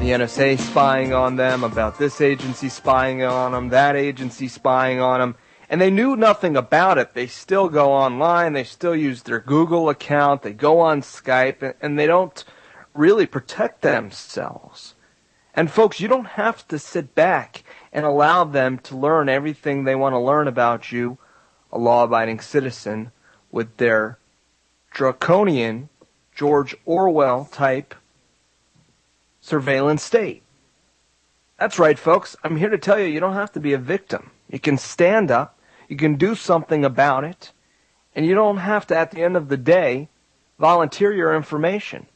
the NSA spying on them, about this agency spying on them, that agency spying on them, and they knew nothing about it. They still go online, they still use their Google account, they go on Skype, and they don't really protect themselves. And folks, you don't have to sit back and allow them to learn everything they want to learn about you, a law-abiding citizen, with their draconian, George Orwell type surveillance state. That's right, folks. I'm here to tell you, you don't have to be a victim. You can stand up, you can do something about it, and you don't have to, at the end of the day, volunteer your information.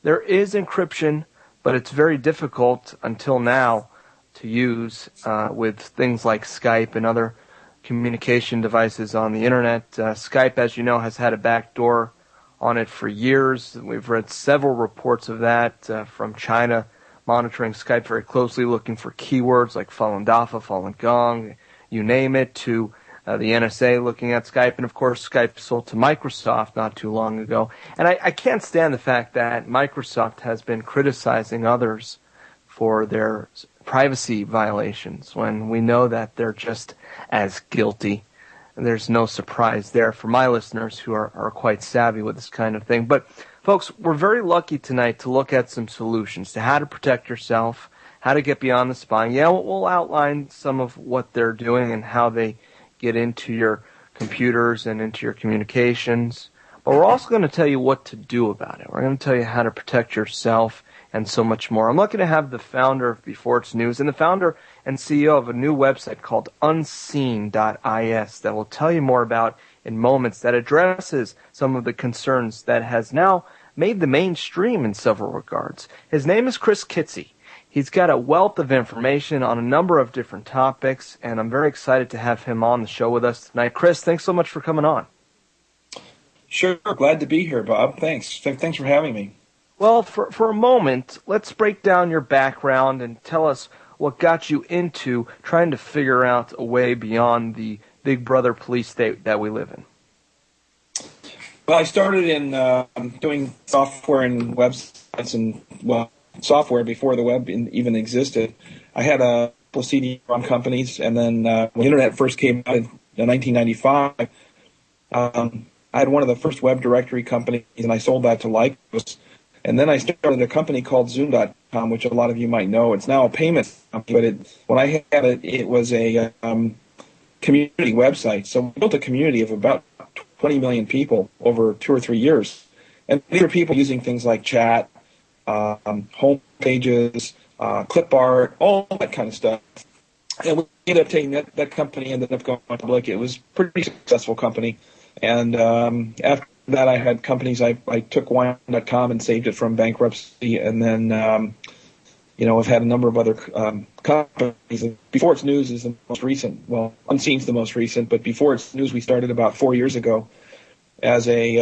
There is encryption, but it's very difficult until now to use with things like Skype and other communication devices on the internet. Skype, as you know, has had a backdoor on it for years. We've read several reports of that from China, monitoring Skype very closely, looking for keywords like Falun Dafa, Falun Gong, you name it, to the NSA looking at Skype. And, of course, Skype sold to Microsoft not too long ago. And I can't stand the fact that Microsoft has been criticizing others for their privacy violations when we know that they're just as guilty. There's no surprise there for my listeners who are quite savvy with this kind of thing. But, folks, we're very lucky tonight to look at some solutions to how to protect yourself, how to get beyond the spying. Yeah, we'll outline some of what they're doing and how they get into your computers and into your communications. But we're also going to tell you what to do about it. We're going to tell you how to protect yourself and so much more. I'm lucky to have the founder of Before It's News and the founder and CEO of a new website called unseen.is that will tell you more about in moments, that addresses some of the concerns that has now made the mainstream in several regards. His name is Chris Kitze. He's got a wealth of information on a number of different topics, and I'm very excited to have him on the show with us tonight. Chris, thanks so much for coming on. Sure, glad to be here, Bob. Thanks for having me. Well, for a moment, let's break down your background and tell us what got you into trying to figure out a way beyond the Big Brother police state that we live in. Well, I started in doing software and websites and, software before the web even existed. I had a couple of CD-ROM companies, and then when the Internet first came out in 1995, I had one of the first web directory companies, and I sold that to Lycos. And then I started a company called Zoom.com, which a lot of you might know. It's now a payment company, but when I had it, it was a community website. So we built a community of about 20 million people over 2 or 3 years. And these are people using things like chat, home pages, clip art, all that kind of stuff. And we ended up taking that company, ended up going public. It was a pretty successful company. And after that, I had companies. I took wine.com and saved it from bankruptcy, and then I've had a number of other companies. Before It's News is the most recent. Well, Unseen's the most recent, but Before It's News we started about 4 years ago as a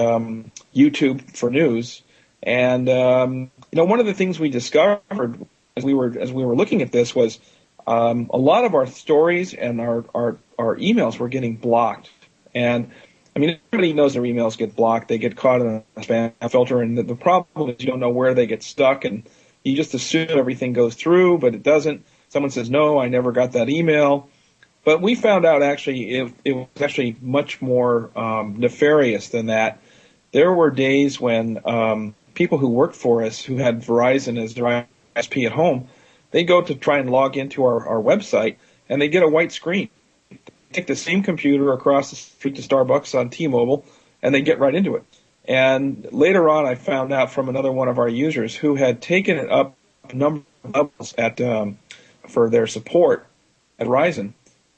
YouTube for news. And one of the things we discovered as we were looking at this was a lot of our stories and our emails were getting blocked. And I mean, everybody knows their emails get blocked. They get caught in a spam filter, and the problem is you don't know where they get stuck, and you just assume everything goes through, but it doesn't. Someone says, no, I never got that email. But we found out actually it was actually much more nefarious than that. There were days when people who worked for us, who had Verizon as their ISP at home, they'd go to try and log into our website, and they'd get a white screen. Take the same computer across the street to Starbucks on T-Mobile, and they get right into it. And later on, I found out from another one of our users who had taken it up a number of levels for their support at Verizon,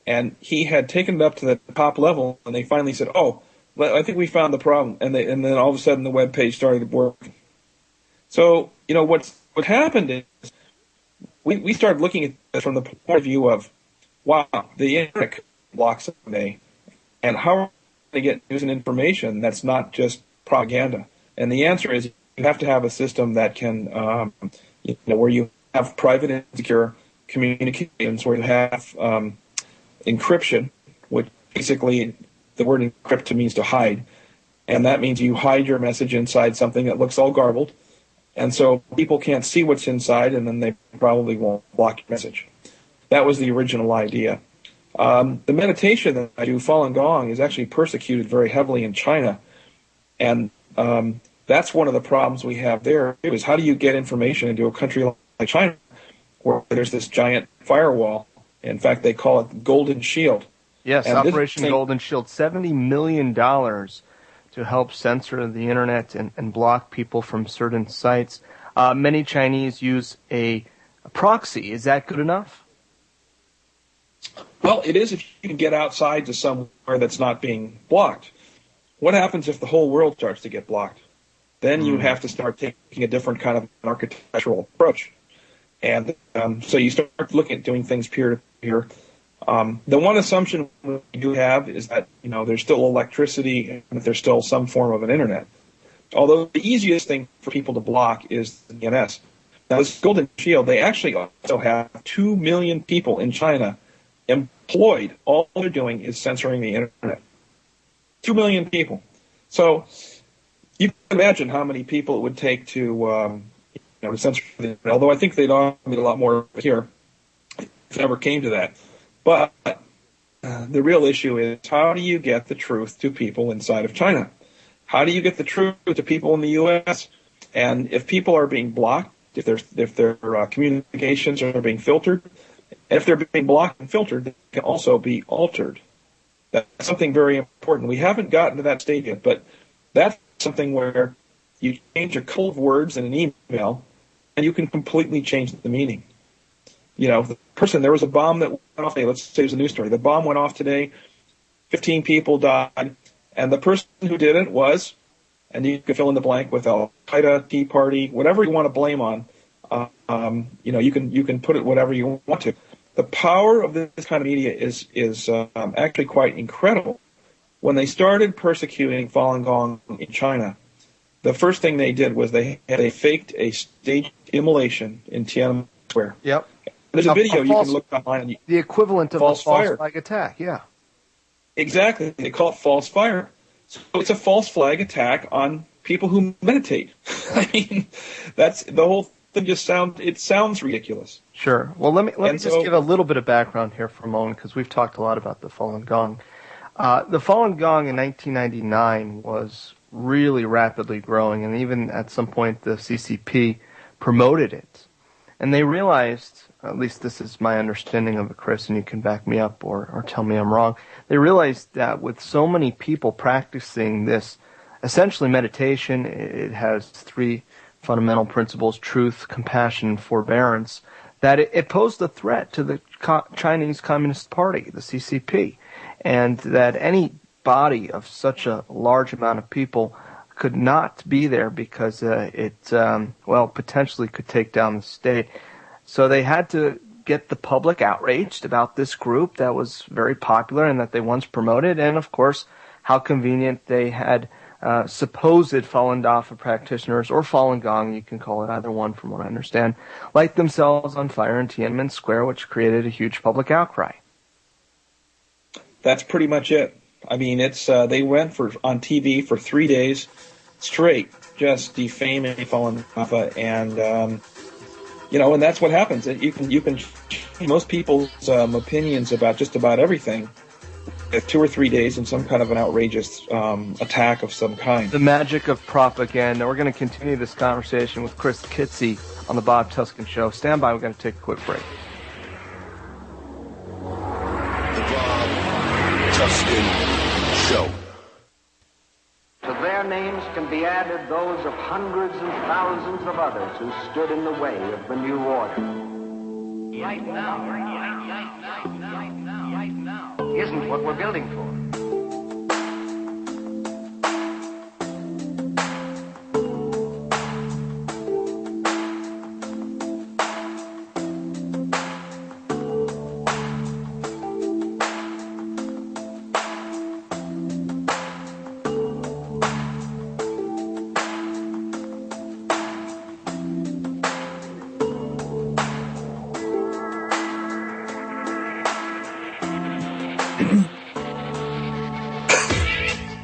and he had taken it up to the top level, and they finally said, "Oh, well, I think we found the problem," and then all of a sudden the web page started working. So what happened is we started looking at this from the point of view of, wow, the internet blocks someday, and how are they get news and information that's not just propaganda? And the answer is you have to have a system that can, where you have private and secure communications, where you have encryption, which basically the word encrypt means to hide, and that means you hide your message inside something that looks all garbled, And so people can't see what's inside, and then they probably won't block your message. That was the original idea. The meditation that I do, Falun Gong, is actually persecuted very heavily in China. And that's one of the problems we have there, is how do you get information into a country like China where there's this giant firewall? In fact, they call it the Golden Shield. Yes, and Operation Golden Shield, $70 million to help censor the internet and block people from certain sites. Many Chinese use a proxy. Is that good enough? Well, it is if you can get outside to somewhere that's not being blocked. What happens if the whole world starts to get blocked? Then you have to start taking a different kind of architectural approach. And so you start looking at doing things peer-to-peer. The one assumption we do have is that, there's still electricity and that there's still some form of an internet. Although the easiest thing for people to block is the DNS. Now, this Golden Shield, they actually also have 2 million people in China employed. All they're doing is censoring the internet. 2 million people. So you can imagine how many people it would take to censor the internet. Although I think they'd automate a lot more here if it ever came to that. But the real issue is, how do you get the truth to people inside of China? How do you get the truth to people in the U.S.? And if people are being blocked, if their communications are being filtered, and if they're being blocked and filtered, they can also be altered. That's something very important. We haven't gotten to that stage yet, but that's something where you change a couple of words in an email, and you can completely change the meaning. There was a bomb that went off today. Let's say it was a news story. The bomb went off today. 15 people died. And the person who did it was, and you can fill in the blank with Al-Qaeda, Tea Party, whatever you want to blame on. You can put it whatever you want to. The power of this kind of media is actually quite incredible. When they started persecuting Falun Gong in China, the first thing they did was they faked a staged immolation in Tiananmen Square. Yep. There's a video you can look online. The equivalent of a false flag attack, yeah. Exactly. They call it false fire. So it's a false flag attack on people who meditate. I mean, that's the whole thing. Sounds ridiculous. Sure. Well, let me just give a little bit of background here for a moment, because we've talked a lot about the Falun Gong. The Falun Gong in 1999 was really rapidly growing, and even at some point the CCP promoted it. And they realized, at least this is my understanding of it, Chris, and you can back me up or tell me I'm wrong, they realized that with so many people practicing this, essentially meditation, it has 3 fundamental principles: truth, compassion, and forbearance, that it posed a threat to the Chinese Communist Party, the CCP, and that any body of such a large amount of people could not be there because it potentially could take down the state. So they had to get the public outraged about this group that was very popular and that they once promoted, and of course, how convenient they had supposed Falun Dafa practitioners, or Falun Gong, you can call it either one from what I understand, light themselves on fire in Tiananmen Square, which created a huge public outcry. That's pretty much it. I mean, it's they went on TV for 3 days straight, just defaming Falun Dafa, and and that's what happens. You can change most people's opinions about just about everything in 2 or 3 days in some kind of an outrageous attack of some kind. The magic of propaganda. We're going to continue this conversation with Chris Kitze on the Bob Tuskin Show. Stand by. We're going to take a quick break. The Bob Tuskin Show. To their names can be added those of hundreds and thousands of others who stood in the way of the new order. Right now isn't what we're building for.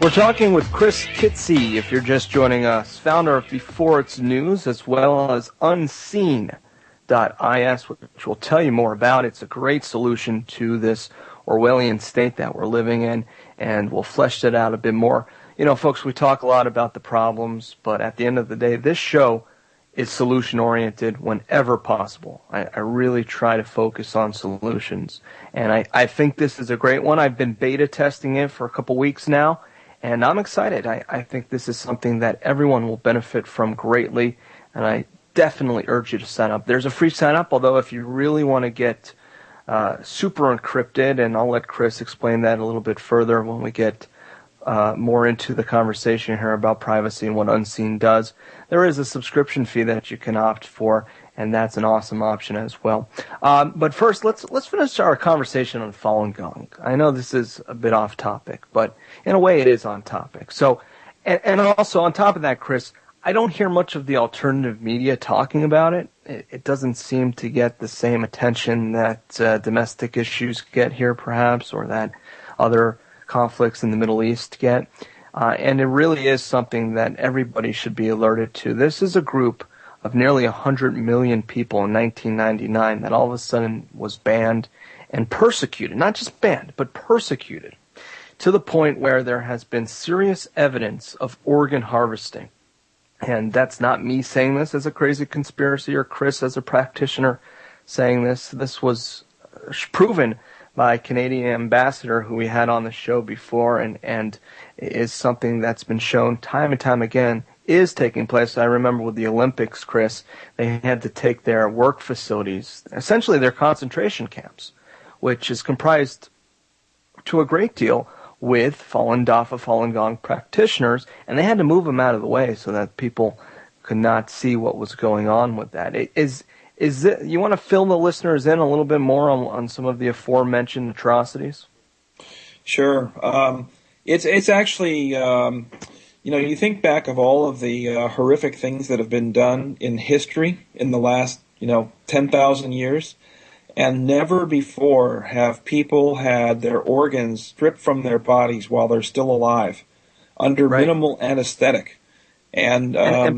We're talking with Chris Kitze, if you're just joining us, founder of Before It's News, as well as Unseen.is, which will tell you more about. It's a great solution to this Orwellian state that we're living in, and we'll flesh that out a bit more. You know, folks, we talk a lot about the problems, but at the end of the day, this show is solution-oriented whenever possible. I really try to focus on solutions, and I think this is a great one. I've been beta testing it for a couple weeks now, and I'm excited. I think this is something that everyone will benefit from greatly, and I definitely urge you to sign up. There's a free sign-up, although if you really want to get super encrypted, and I'll let Chris explain that a little bit further when we get more into the conversation here about privacy and what Unseen does. There is a subscription fee that you can opt for, and that's an awesome option as well. But first, let's finish our conversation on Falun Gong. I know this is a bit off topic, but in a way it is on topic. So, and also on top of that, Chris, I don't hear much of the alternative media talking about it. It doesn't seem to get the same attention that domestic issues get here, perhaps, or that other conflicts in the Middle East get. And it really is something that everybody should be alerted to. This is a group of nearly 100 million people in 1999 that all of a sudden was banned and persecuted. Not just banned, but persecuted, to the point where there has been serious evidence of organ harvesting. And that's not me saying this as a crazy conspiracy or Chris as a practitioner saying this. This was proven by a Canadian ambassador who we had on the show before, and is something that's been shown time and time again is taking place. I remember with the Olympics, Chris, they had to take their work facilities, essentially their concentration camps, which is comprised to a great deal with Falun Dafa, Falun Gong practitioners, and they had to move them out of the way so that people could not see what was going on with that. Is it, you want to fill the listeners in a little bit more on some of the aforementioned atrocities? Sure. It's actually, you think back of all of the horrific things that have been done in history in the last, 10,000 years, and never before have people had their organs stripped from their bodies while they're still alive, under minimal anesthetic. And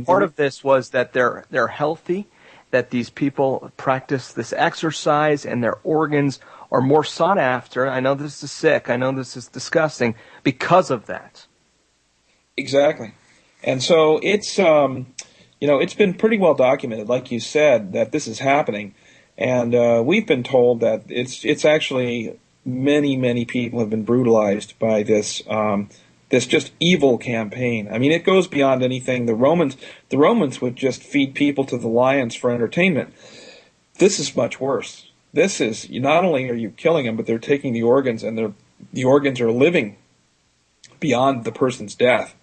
part of this was that they're healthy, that these people practice this exercise and their organs are more sought after. I know this is sick. I know this is disgusting because of that. Exactly. And so it's, it's been pretty well documented, like you said, that this is happening. And we've been told that it's actually many people have been brutalized by this this just evil campaign. I mean, it goes beyond anything. The Romans would just feed people to the lions for entertainment. This is much worse. This is, not only are you killing them, but they're taking the organs, and the organs are living beyond the person's death.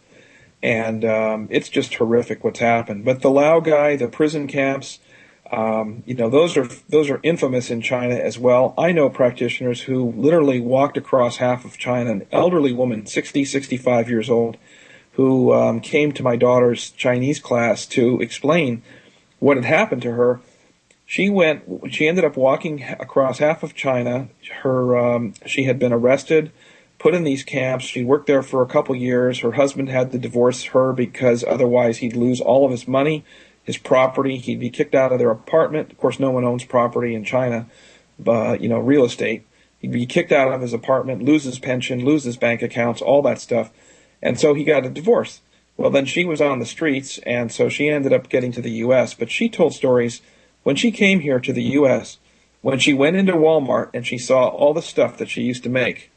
And it's just horrific what's happened. But the Lao guy, the prison camps, those are infamous in China as well. I know practitioners who literally walked across half of China, an elderly woman, 60, 65 years old, who came to my daughter's Chinese class to explain what had happened to her. She ended up walking across half of China. She had been arrested, put in these camps. She worked there for a couple years. Her husband had to divorce her because otherwise he'd lose all of his money, his property. He'd be kicked out of their apartment. Of course, no one owns property in China, but, real estate. He'd be kicked out of his apartment, lose his pension, lose his bank accounts, all that stuff. And so he got a divorce. Well, then she was on the streets, and so she ended up getting to the U.S. But she told stories when she came here to the U.S., when she went into Walmart and she saw all the stuff that she used to make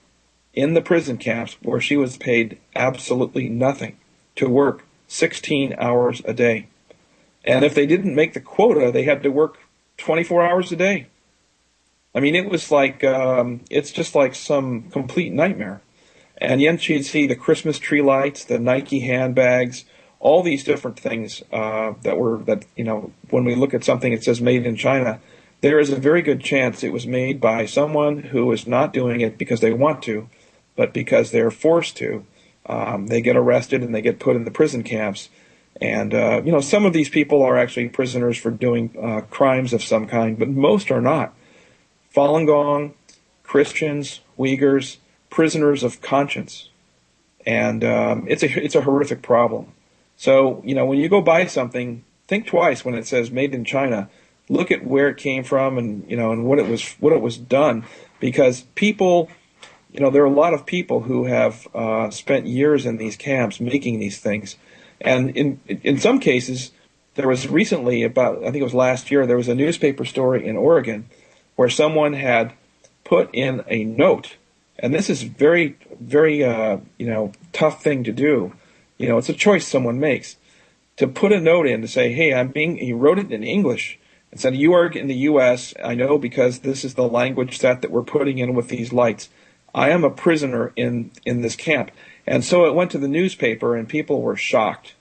in the prison camps where she was paid absolutely nothing to work 16 hours a day. And if they didn't make the quota, they had to work 24 hours a day. I mean, it was like, it's just like some complete nightmare. And yet she'd see the Christmas tree lights, the Nike handbags, all these different things when we look at something that says made in China, there is a very good chance it was made by someone who is not doing it because they want to, but because they're forced to. They get arrested and they get put in the prison camps. And, some of these people are actually prisoners for doing crimes of some kind, but most are not. Falun Gong, Christians, Uyghurs, prisoners of conscience. and it's a horrific problem. So when you go buy something, think twice when it says made in China. Look at where it came from, and what it was done, because people. There are a lot of people who have spent years in these camps making these things. And in some cases, there was recently, I think it was last year, there was a newspaper story in Oregon where someone had put in a note. And this is very, very, tough thing to do. It's a choice someone makes. To put a note in to say, hey, he wrote it in English and said, you are in the U.S., I know, because this is the language set that we're putting in with these lights. I am a prisoner in this camp. And so it went to the newspaper, and people were shocked.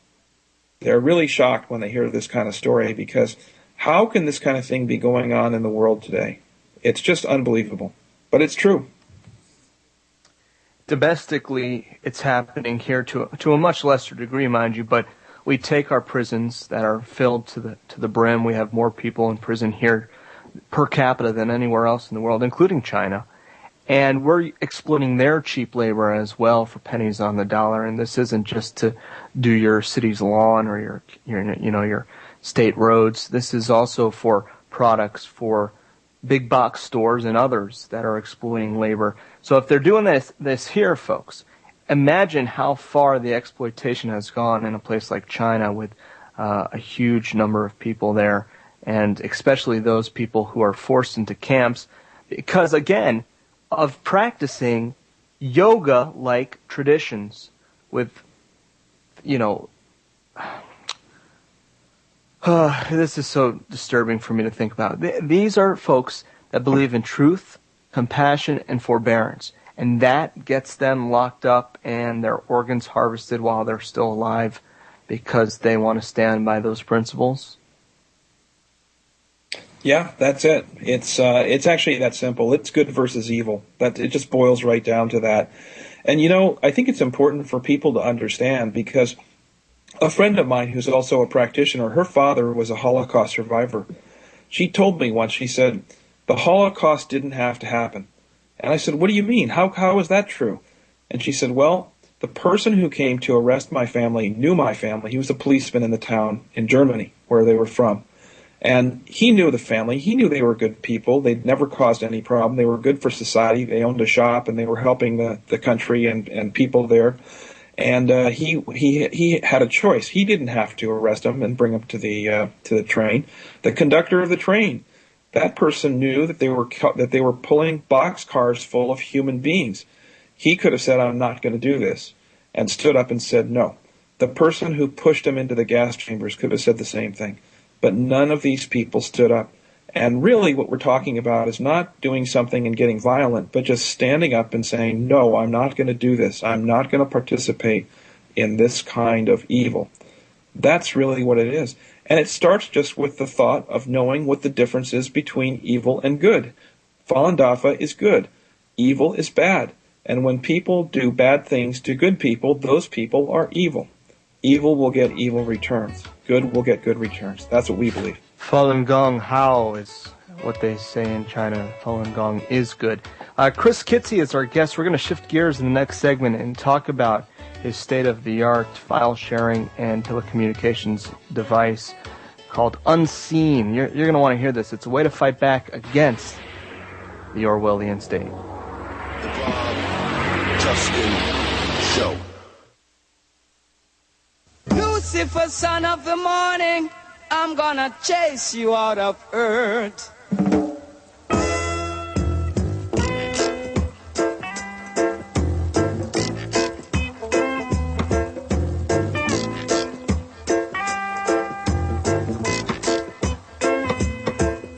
They're really shocked when they hear this kind of story, because how can this kind of thing be going on in the world today? It's just unbelievable. But it's true. Domestically, it's happening here to a much lesser degree, mind you, but we take our prisons that are filled to the brim. We have more people in prison here per capita than anywhere else in the world, including China. And we're exploiting their cheap labor as well for pennies on the dollar. And this isn't just to do your city's lawn or your state roads. This is also for products for big box stores and others that are exploiting labor. So if they're doing this here, folks, imagine how far the exploitation has gone in a place like China with a huge number of people there, and especially those people who are forced into camps because, again, of practicing yoga-like traditions with, this is so disturbing for me to think about. These are folks that believe in truth, compassion, and forbearance, and that gets them locked up and their organs harvested while they're still alive because they want to stand by those principles. Yeah, that's it. It's actually that simple. It's good versus evil. It just boils right down to that. And I think it's important for people to understand, because a friend of mine who's also a practitioner, her father was a Holocaust survivor. She told me once, she said, the Holocaust didn't have to happen. And I said, what do you mean? How is that true? And she said, well, the person who came to arrest my family knew my family. He was a policeman in the town in Germany where they were from. And he knew the family. He knew they were good people. They'd never caused any problem. They were good for society. They owned a shop, and they were helping the country and people there. And he had a choice. He didn't have to arrest them and bring them to the train. The conductor of the train, that person knew that they were pulling boxcars full of human beings. He could have said, I'm not going to do this, and stood up and said no. The person who pushed him into the gas chambers could have said the same thing. But none of these people stood up. And really what we're talking about is not doing something and getting violent, but just standing up and saying, no, I'm not going to do this. I'm not going to participate in this kind of evil. That's really what it is. And it starts just with the thought of knowing what the difference is between evil and good. Falun Dafa is good. Evil is bad. And when people do bad things to good people, those people are evil. Evil will get evil returns. Good will get good returns. That's what we believe. Falun Gong Hao is what they say in China. Falun Gong is good. Chris Kitze is our guest. We're going to shift gears in the next segment and talk about his state-of-the-art file sharing and telecommunications device called Unseen. You're going to want to hear this. It's a way to fight back against the Orwellian state. The Bob Tuskin Show. Lucifer, son of the morning, I'm gonna chase you out of earth.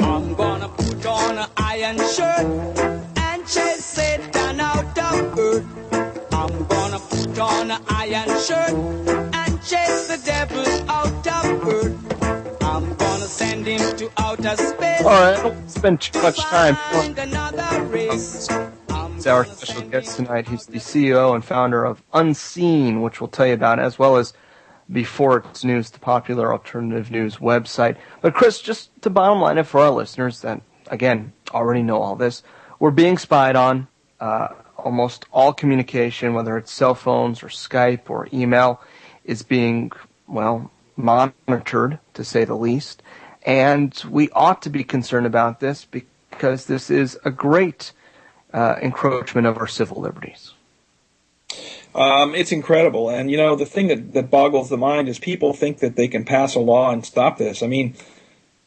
I'm gonna put on an iron shirt and chase Satan out of earth. I'm gonna put on an iron shirt and chase the devil out of earth. I'm gonna send him to outer space. All right, I don't spend too much time. He's He's our special guest tonight. He's the CEO and founder of Unseen, which we'll tell you about, as well as Before It's News, the popular alternative news website. But Chris, just to bottom line it for our listeners that, again, already know all this, we're being spied on. almost all communication, whether it's cell phones or Skype or email, is being, well, monitored, to say the least. And we ought to be concerned about this because this is a great encroachment of our civil liberties. It's incredible. And, the thing that boggles the mind is people think that they can pass a law and stop this. I mean,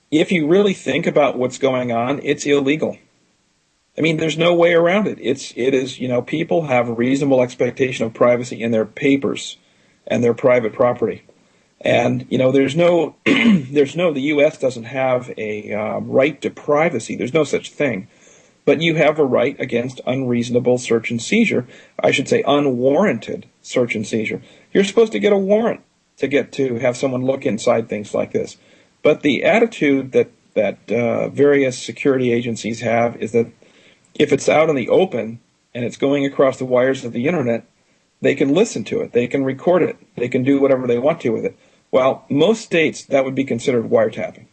if you really think about what's going on, it's illegal. I mean, there's no way around it. It is, people have a reasonable expectation of privacy in their papers and their private property. And, there's no, the U.S. doesn't have a right to privacy. There's no such thing. But you have a right against unreasonable search and seizure. I should say unwarranted search and seizure. You're supposed to get a warrant to have someone look inside things like this. But the attitude that various security agencies have is that if it's out in the open and it's going across the wires of the internet, they can listen to it, they can record it, they can do whatever they want to with it. Well, most states, that would be considered wiretapping.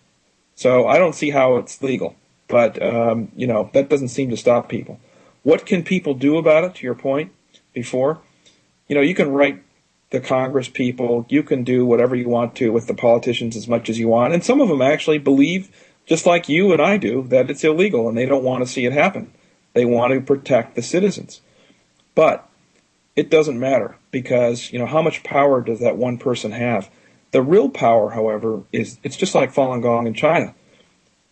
So I don't see how it's legal. But, that doesn't seem to stop people. What can people do about it, to your point before? You can write the Congress people. You can do whatever you want to with the politicians as much as you want. And some of them actually believe, just like you and I do, that it's illegal and they don't want to see it happen. They want to protect the citizens. But it doesn't matter because, how much power does that one person have? The real power, however, it's just like Falun Gong in China.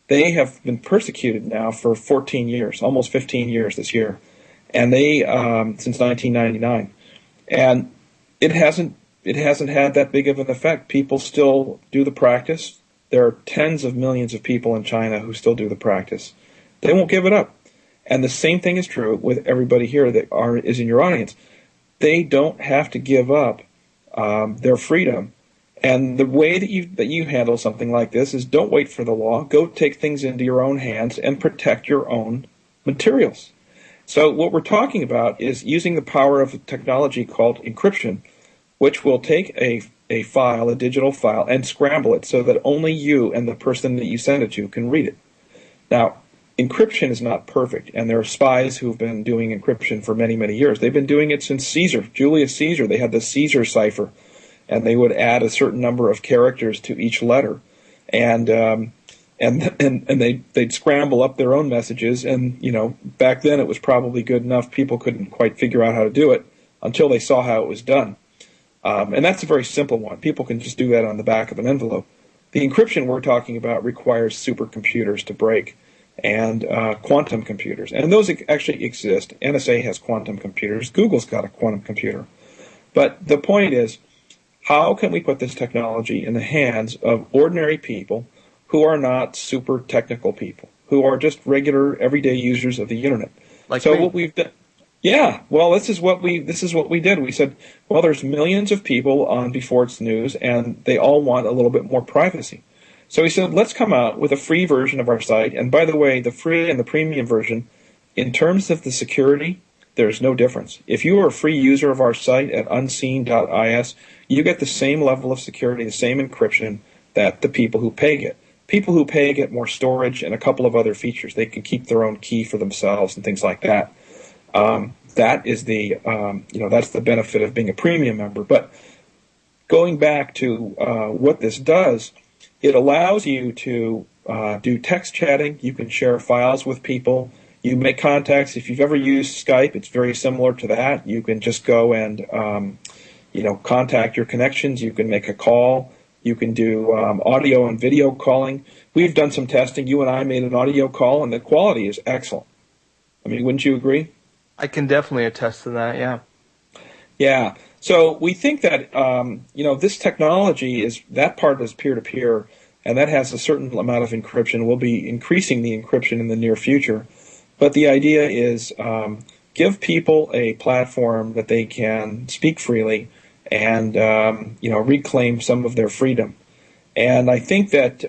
They have been persecuted now for 14 years, almost 15 years this year, and they since 1999, and it hasn't had that big of an effect. People still do the practice. There are tens of millions of people in China who still do the practice. They won't give it up, and the same thing is true with everybody here that is in your audience. They don't have to give up their freedom. And the way that you handle something like this is don't wait for the law. Go take things into your own hands and protect your own materials. So what we're talking about is using the power of a technology called encryption, which will take a file, a digital file, and scramble it so that only you and the person that you send it to can read it. Now, encryption is not perfect, and there are spies who've been doing encryption for many, many years. They've been doing it since Julius Caesar. They had the Caesar cipher. And they would add a certain number of characters to each letter, and they'd scramble up their own messages. And back then it was probably good enough. People couldn't quite figure out how to do it until they saw how it was done. And that's a very simple one. People can just do that on the back of an envelope. The encryption we're talking about requires supercomputers to break, and quantum computers, and those actually exist. NSA has quantum computers. Google's got a quantum computer. But the point is, how can we put this technology in the hands of ordinary people who are not super technical people, who are just regular, everyday users of the internet? Like so me. What we've done, yeah. Well, this is what we did. We said, well, there's millions of people on Before It's News, and they all want a little bit more privacy. So we said, let's come out with a free version of our site. And by the way, the free and the premium version, in terms of the security, there's no difference. If you are a free user of our site at unseen.is, you get the same level of security, the same encryption that the people who pay get. People who pay get more storage and a couple of other features. They can keep their own key for themselves and things like that. That is that's the benefit of being a premium member. But going back to what this does, it allows you to do text chatting. You can share files with people. You make contacts. If you've ever used Skype, it's very similar to that. You can just go and contact your connections. You can make a call. You can do audio and video calling. We've done some testing. You and I made an audio call, and the quality is excellent. I mean, wouldn't you agree? I can definitely attest to that, yeah. Yeah. So we think that, this technology that part is peer-to-peer, and that has a certain amount of encryption. We'll be increasing the encryption in the near future. But the idea is give people a platform that they can speak freely and, reclaim some of their freedom. And I think that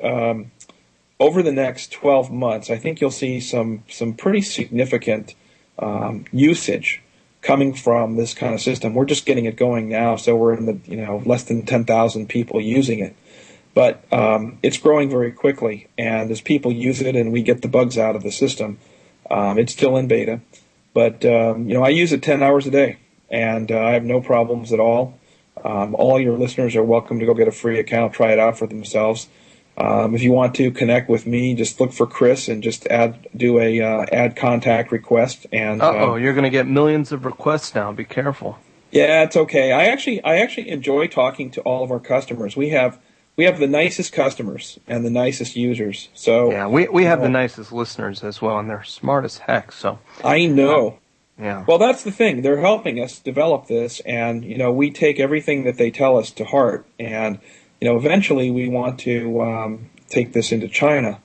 over the next 12 months, I think you'll see some pretty significant usage coming from this kind of system. We're just getting it going now, so we're in the less than 10,000 people using it. But it's growing very quickly, and as people use it and we get the bugs out of the system, it's still in beta. But, I use it 10 hours a day, and I have no problems at all. All your listeners are welcome to go get a free account, try it out for themselves. If you want to connect with me, just look for Chris and just do a add contact request. And you're going to get millions of requests now. Be careful. Yeah, it's okay. I actually enjoy talking to all of our customers. We have the nicest customers and the nicest users. So yeah, we have the nicest listeners as well, and they're smart as heck. So I know. Yeah. Well, that's the thing. They're helping us develop this, and we take everything that they tell us to heart. And eventually we want to take this into China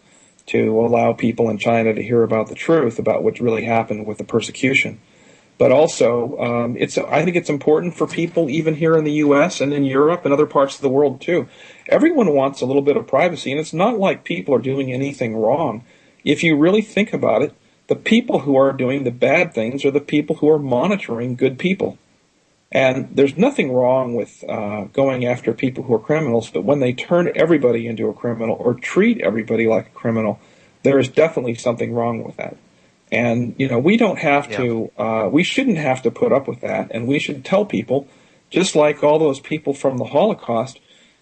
to allow people in China to hear about the truth about what really happened with the persecution. But also, I think it's important for people even here in the U.S. and in Europe and other parts of the world too. Everyone wants a little bit of privacy, and it's not like people are doing anything wrong. If you really think about it, the people who are doing the bad things are the people who are monitoring good people. And there's nothing wrong with going after people who are criminals, but when they turn everybody into a criminal or treat everybody like a criminal, there is definitely something wrong with that. And, we don't have to, we shouldn't have to put up with that. And we should tell people, just like all those people from the Holocaust,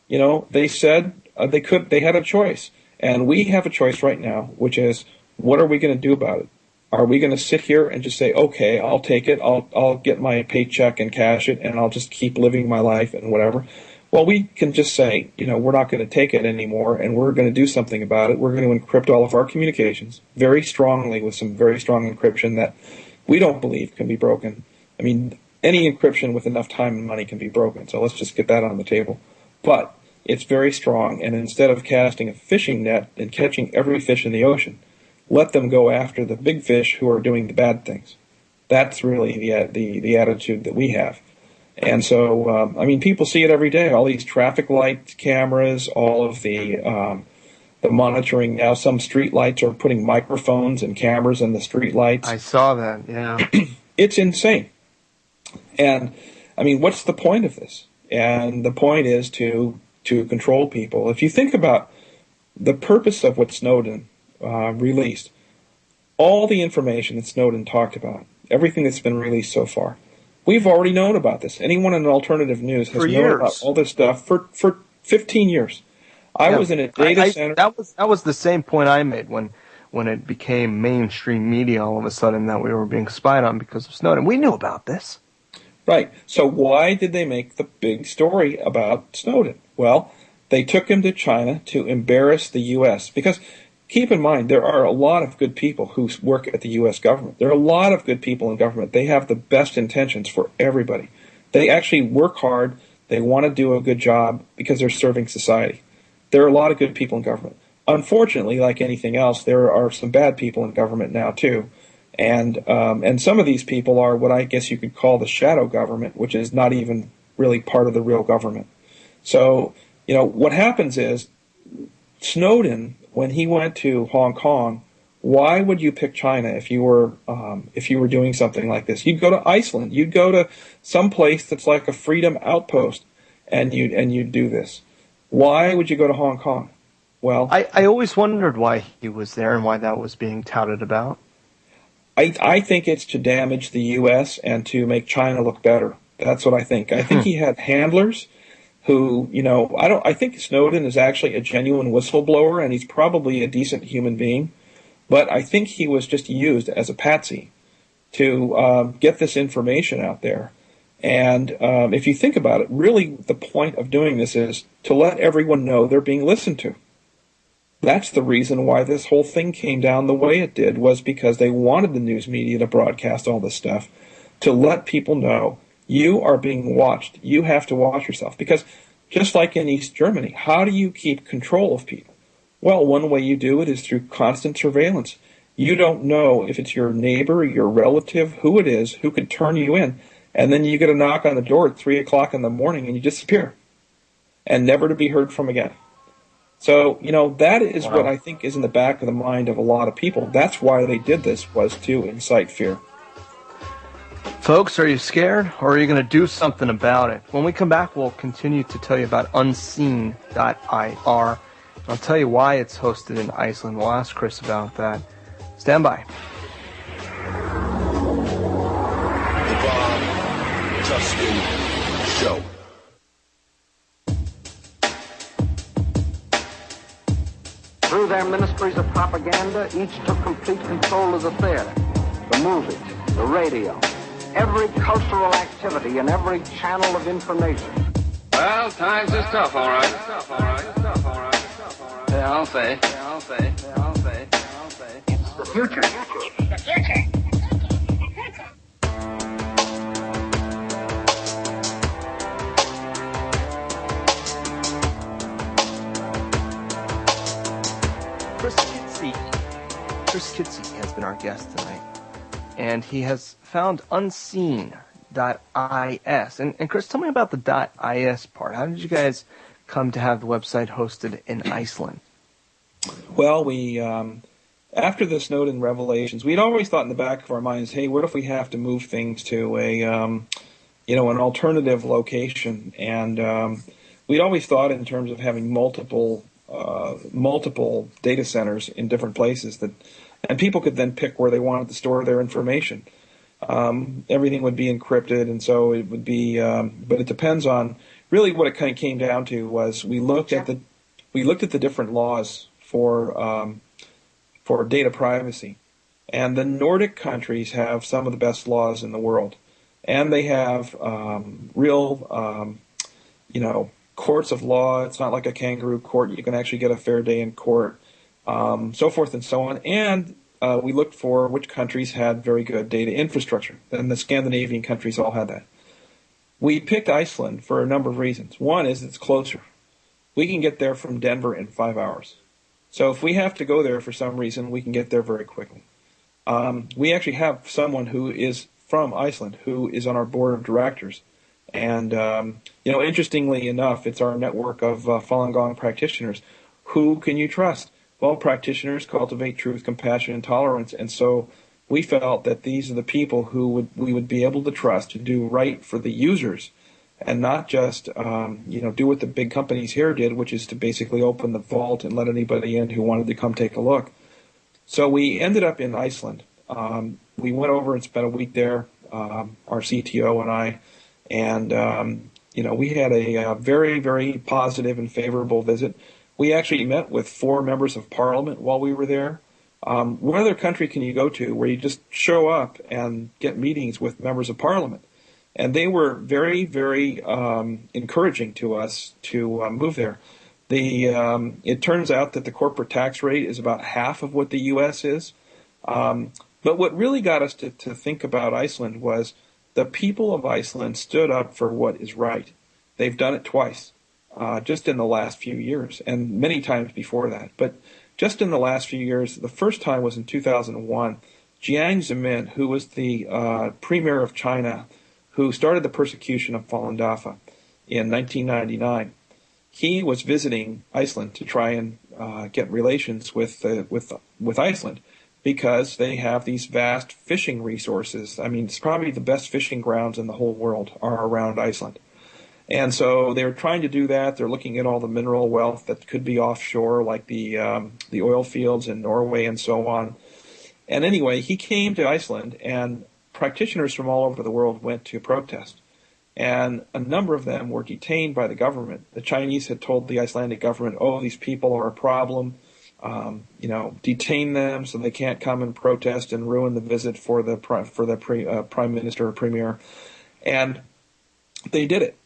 they said they had a choice. And we have a choice right now, which is, what are we going to do about it? Are we going to sit here and just say, okay, I'll take it, I'll get my paycheck and cash it, and I'll just keep living my life and whatever? Well, we can just say, we're not going to take it anymore, and we're going to do something about it. We're going to encrypt all of our communications very strongly with some very strong encryption that we don't believe can be broken. I mean, any encryption with enough time and money can be broken, so let's just get that on the table. But it's very strong, and instead of casting a fishing net and catching every fish in the ocean, let them go after the big fish who are doing the bad things. That's really the attitude that we have. And so, people see it every day. All these traffic light cameras, all of the monitoring. Now, some street lights are putting microphones and cameras in the street lights. I saw that, yeah. It's insane. And, what's the point of this? And the point is to control people. If you think about the purpose of what Snowden released, all the information that Snowden talked about, everything that's been released so far, we've already known about this. Anyone in alternative news has known about all this stuff for 15 years. I was in a data center. That was the same point I made when it became mainstream media all of a sudden that we were being spied on because of Snowden. We knew about this. Right. So why did they make the big story about Snowden? Well, they took him to China to embarrass the U.S. because keep in mind, there are a lot of good people who work at the U.S. government. There are a lot of good people in government. They have the best intentions for everybody. They actually work hard. They want to do a good job because they're serving society. There are a lot of good people in government. Unfortunately, like anything else, there are some bad people in government now, too. And some of these people are what I guess you could call the shadow government, which is not even really part of the real government. So, what happens is Snowden, when he went to Hong Kong, why would you pick China if you were doing something like this? You'd go to Iceland. You'd go to some place that's like a freedom outpost, and you'd do this. Why would you go to Hong Kong? Well, I always wondered why he was there and why that was being touted about. I think it's to damage the U.S. and to make China look better. That's what I think. I think he had handlers who, I think Snowden is actually a genuine whistleblower, and he's probably a decent human being. But I think he was just used as a patsy to get this information out there. And if you think about it, really the point of doing this is to let everyone know they're being listened to. That's the reason why this whole thing came down the way it did, was because they wanted the news media to broadcast all this stuff, to let people know you are being watched. You have to watch yourself. Because just like in East Germany, how do you keep control of people? Well, one way you do it is through constant surveillance. You don't know if it's your neighbor, your relative, who it is, who could turn you in. And then you get a knock on the door at 3 o'clock in the morning and you disappear. And never to be heard from again. So, that is what I think is in the back of the mind of a lot of people. That's why they did this, was to incite fear. Folks, are you scared, or are you going to do something about it? When we come back, we'll continue to tell you about unseen.ir. I'll tell you why it's hosted in Iceland. We'll ask Chris about that. Stand by. Through their ministries of propaganda, each took complete control of the theater, the movies, the radio, every cultural activity and every channel of information. Well, times is tough, all right. Yeah, I'll say. It's the future. Chris Kitze has been our guest tonight, and he has found unseen.is. And Chris, tell me about the .is part. How did you guys come to have the website hosted in Iceland? Well, we after the Snowden revelations, we'd always thought in the back of our minds, hey, what if we have to move things to a an alternative location? And we'd always thought in terms of having multiple data centers in different places and people could then pick where they wanted to store their information. Everything would be encrypted, and so it would be. But it depends on really what it kind of came down to was we looked at the different laws for data privacy, and the Nordic countries have some of the best laws in the world, and they have real courts of law. It's not like a kangaroo court. You can actually get a fair day in court, so forth and so on. And we looked for which countries had very good data infrastructure. And the Scandinavian countries all had that. We picked Iceland for a number of reasons. One is it's closer. We can get there from Denver in 5 hours. So if we have to go there for some reason, we can get there very quickly. We actually have someone who is from Iceland who is on our board of directors. And, interestingly enough, it's our network of Falun Gong practitioners. Who can you trust? Well, practitioners cultivate truth, compassion, and tolerance. And so we felt that these are the people who we would be able to trust to do right for the users and not just, do what the big companies here did, which is to basically open the vault and let anybody in who wanted to come take a look. So we ended up in Iceland. We went over and spent a week there, our CTO and I. And, we had a very, very positive and favorable visit. We actually met with 4 members of parliament while we were there. What other country can you go to where you just show up and get meetings with members of parliament? And they were very, very encouraging to us to move there. It turns out that the corporate tax rate is about half of what the U.S. is. But what really got us to think about Iceland was the people of Iceland stood up for what is right. They've done it twice, just in the last few years, and many times before that. But just in the last few years, the first time was in 2001. Jiang Zemin, who was the premier of China, who started the persecution of Falun Dafa in 1999, he was visiting Iceland to try and get relations with Iceland, because they have these vast fishing resources. I mean, it's probably the best fishing grounds in the whole world are around Iceland. And so they're trying to do that. They're looking at all the mineral wealth that could be offshore, like the oil fields in Norway and so on. And anyway, he came to Iceland, and practitioners from all over the world went to protest. And a number of them were detained by the government. The Chinese had told the Icelandic government, oh, these people are a problem. Detain them so they can't come and protest and ruin the visit for the prime minister or premier. And they did it.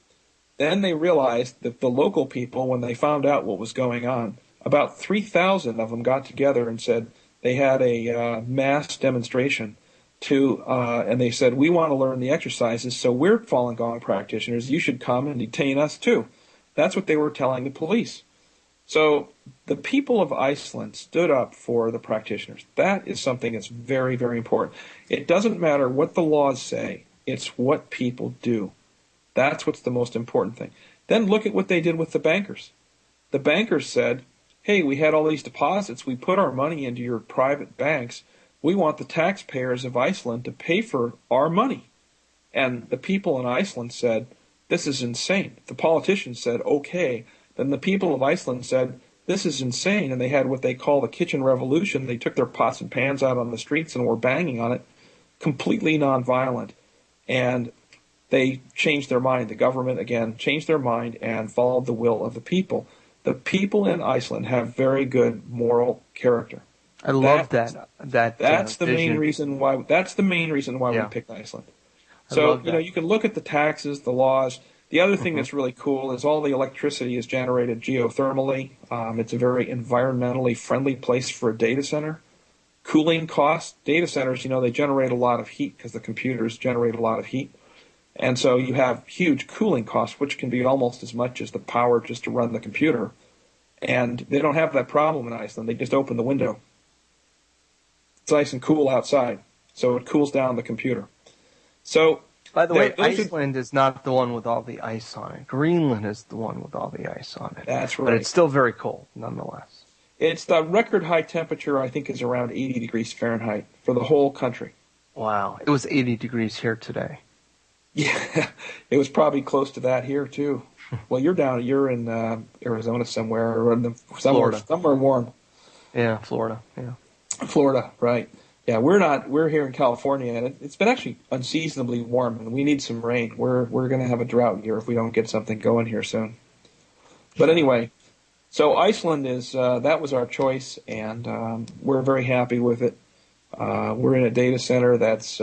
Then they realized that the local people, when they found out what was going on, about 3,000 of them got together and said they had a mass demonstration and they said, we want to learn the exercises, so we're Falun Gong practitioners. You should come and detain us too. That's what they were telling the police. So the people of Iceland stood up for the practitioners. That is something that's very, very important. It doesn't matter what the laws say. It's what people do. That's what's the most important thing. Then look at what they did with the bankers. The bankers said, hey, we had all these deposits. We put our money into your private banks. We want the taxpayers of Iceland to pay for our money. And the people in Iceland said, this is insane. The politicians said, okay. Then the people of Iceland said, this is insane. And they had what they call the kitchen revolution. They took their pots and pans out on the streets and were banging on it, completely nonviolent. And they changed their mind. The government, again, changed their mind and followed the will of the people. The people in Iceland have very good moral character. I love that. That's the vision. main reason why. That's the main reason why Yeah. we picked Iceland. I So love that. you can look at the taxes, the laws. The other thing that's really cool is all the electricity is generated geothermally. It's a very environmentally friendly place for a data center. Cooling costs. Data centers, they generate a lot of heat because the computers generate a lot of heat. And so you have huge cooling costs, which can be almost as much as the power just to run the computer. And they don't have that problem in Iceland. They just open the window. It's nice and cool outside, so it cools down the computer. So, by the way, those Iceland is not the one with all the ice on it. Greenland is the one with all the ice on it. That's right. But it's still very cold, nonetheless. It's the record high temperature, I think, is around 80 degrees Fahrenheit for the whole country. Wow. It was 80 degrees here today. Yeah, it was probably close to that here, too. Well, you're in Arizona somewhere, or somewhere warm. Yeah, Florida, yeah. Florida, right. Yeah, we're here in California, and it's been actually unseasonably warm, and we need some rain. We're going to have a drought here if we don't get something going here soon. But anyway, so Iceland that was our choice, and we're very happy with it. We're in a data center that's,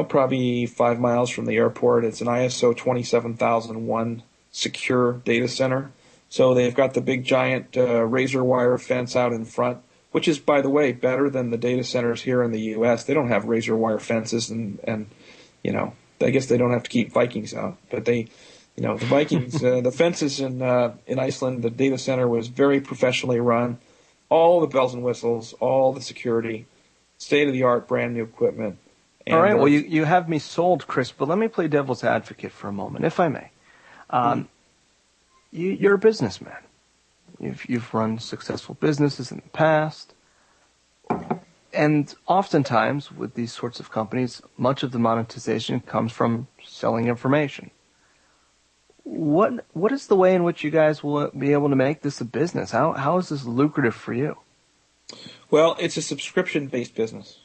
probably 5 miles from the airport. It's an ISO 27001 secure data center. So they've got the big giant razor wire fence out in front, which is, by the way, better than the data centers here in the U.S. They don't have razor wire fences, and I guess they don't have to keep Vikings out. But the Vikings, the fences in Iceland, the data center was very professionally run. All the bells and whistles, all the security, state-of-the-art, brand new equipment. And all right, well, you have me sold, Chris, but let me play devil's advocate for a moment, if I may. You're a businessman. You've run successful businesses in the past. And oftentimes, with these sorts of companies, much of the monetization comes from selling information. What is the way in which you guys will be able to make this a business? How is this lucrative for you? Well, it's a subscription-based business.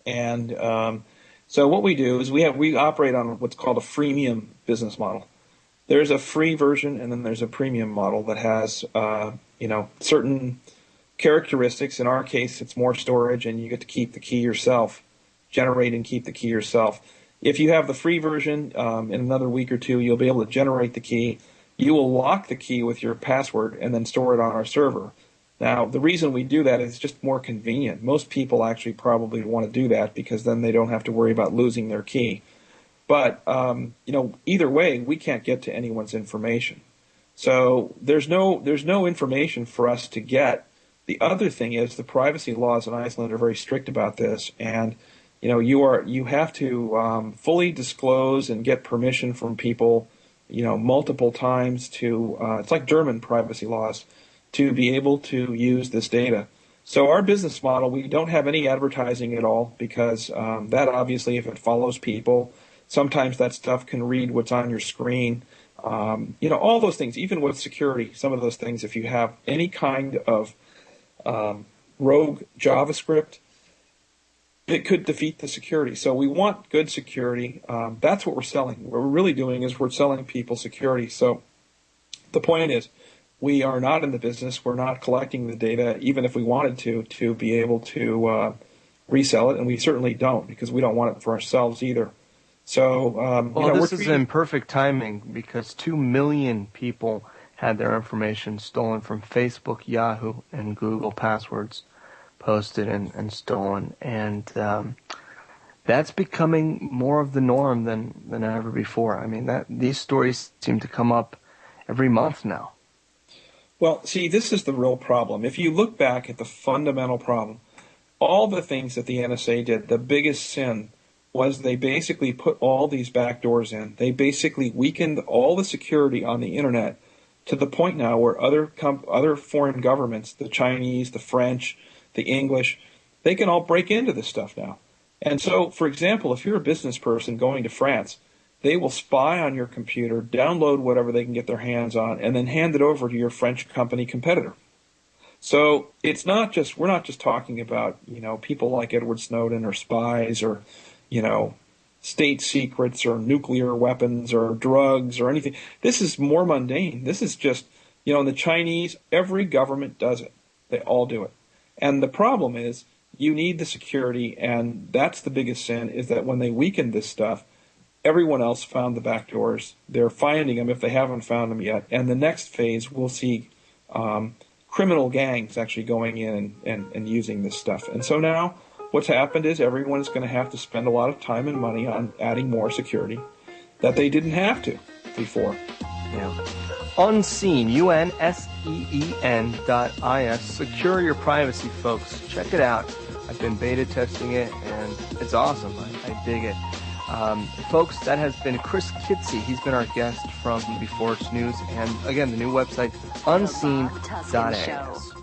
And so what we do is we operate on what's called a freemium business model. There's a free version, and then there's a premium model that has certain characteristics. In our case, it's more storage, and you get to keep the key yourself, generate and keep the key yourself. If you have the free version, in another week or two, you'll be able to generate the key. You will lock the key with your password and then store it on our server. Now, the reason we do that is just more convenient. Most people actually probably want to do that because then they don't have to worry about losing their key. But, either way, we can't get to anyone's information. So there's no information for us to get. The other thing is the privacy laws in Iceland are very strict about this, and you have to fully disclose and get permission from people, multiple times to it's like German privacy laws, to be able to use this data. So our business model, we don't have any advertising at all because that obviously, if it follows people, sometimes that stuff can read what's on your screen. All those things, even with security, some of those things, if you have any kind of rogue JavaScript, it could defeat the security. So we want good security. That's what we're selling. What we're really doing is we're selling people security. So the point is, we are not in the business. We're not collecting the data, even if we wanted to be able to resell it, and we certainly don't because we don't want it for ourselves either. So, this is in perfect timing because 2 million people had their information stolen from Facebook, Yahoo, and Google passwords posted and stolen, and that's becoming more of the norm than ever before. I mean, these stories seem to come up every month now. Well, see, this is the real problem. If you look back at the fundamental problem, all the things that the NSA did, the biggest sin was they basically put all these backdoors in. They basically weakened all the security on the internet to the point now where other foreign governments, the Chinese, the French, the English, they can all break into this stuff now. And so, for example, if you're a business person going to France, they will spy on your computer, download whatever they can get their hands on, and then hand it over to your French company competitor. So we're not just talking about, people like Edward Snowden or spies or, state secrets or nuclear weapons or drugs or anything. This is more mundane. This is just, You know, in the Chinese, every government does it. They all do it. And the problem is, you need the security, and that's the biggest sin, is that when they weakened this stuff, everyone else found the back doors. They're finding them if they haven't found them yet. And the next phase, we'll see criminal gangs actually going in and using this stuff. And so now what's happened is everyone is going to have to spend a lot of time and money on adding more security that they didn't have to before. Yeah. Unseen, UNSEEN.is. Secure your privacy, folks. Check it out. I've been beta testing it, and it's awesome. I dig it. Folks, that has been Chris Kitze. He's been our guest from Before It's News. And again, the new website, unseen.is.